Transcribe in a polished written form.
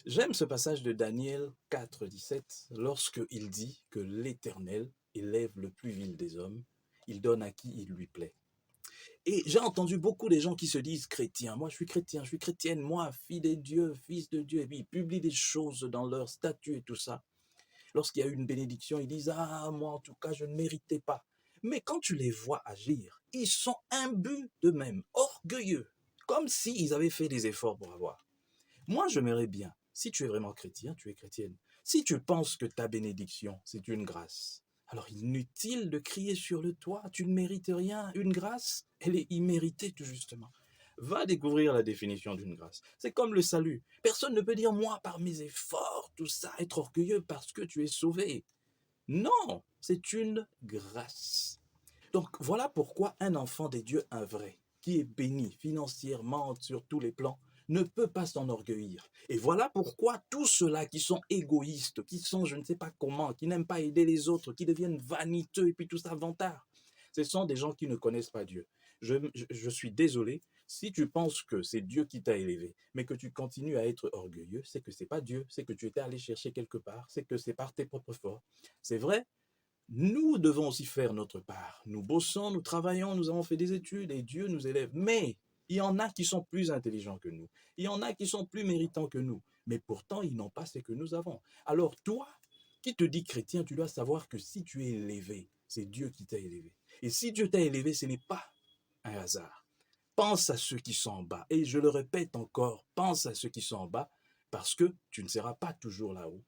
J'aime ce passage de Daniel 4, 17, lorsqu'il dit que l'Éternel élève le plus vil des hommes, il donne à qui il lui plaît. Et j'ai entendu beaucoup de gens qui se disent chrétiens. Moi, je suis chrétien, je suis chrétienne, moi, fille de Dieu, fils de Dieu. Et puis, ils publient des choses dans leur statut et tout ça. Lorsqu'il y a eu une bénédiction, ils disent ah, moi, en tout cas, je ne méritais pas. Mais quand tu les vois agir, ils sont imbus d'eux-mêmes, orgueilleux, comme s'ils avaient fait des efforts pour avoir. Moi, j'aimerais bien, si tu es vraiment chrétien, tu es chrétienne. Si tu penses que ta bénédiction, c'est une grâce, alors inutile de crier sur le toit, tu ne mérites rien. Une grâce, elle est imméritée tout justement. Va découvrir la définition d'une grâce. C'est comme le salut. Personne ne peut dire, moi, par mes efforts, tout ça, être orgueilleux parce que tu es sauvé. Non, c'est une grâce. Donc voilà pourquoi un enfant des dieux, un vrai, qui est béni financièrement sur tous les plans, ne peut pas s'enorgueillir. Et voilà pourquoi tous ceux-là qui sont égoïstes, qui sont je ne sais pas comment, qui n'aiment pas aider les autres, qui deviennent vaniteux et puis tout ça, vantards, ce sont des gens qui ne connaissent pas Dieu. Je suis désolé, si tu penses que c'est Dieu qui t'a élevé, mais que tu continues à être orgueilleux, c'est que c'est pas Dieu, c'est que tu étais allé chercher quelque part, c'est que c'est par tes propres forces. C'est vrai, nous devons aussi faire notre part. Nous bossons, nous travaillons, nous avons fait des études et Dieu nous élève. Mais il y en a qui sont plus intelligents que nous. Il y en a qui sont plus méritants que nous. Mais pourtant, ils n'ont pas ce que nous avons. Alors toi, qui te dis chrétien, tu dois savoir que si tu es élevé, c'est Dieu qui t'a élevé. Et si Dieu t'a élevé, ce n'est pas un hasard. Pense à ceux qui sont en bas. Et je le répète encore, pense à ceux qui sont en bas parce que tu ne seras pas toujours là-haut.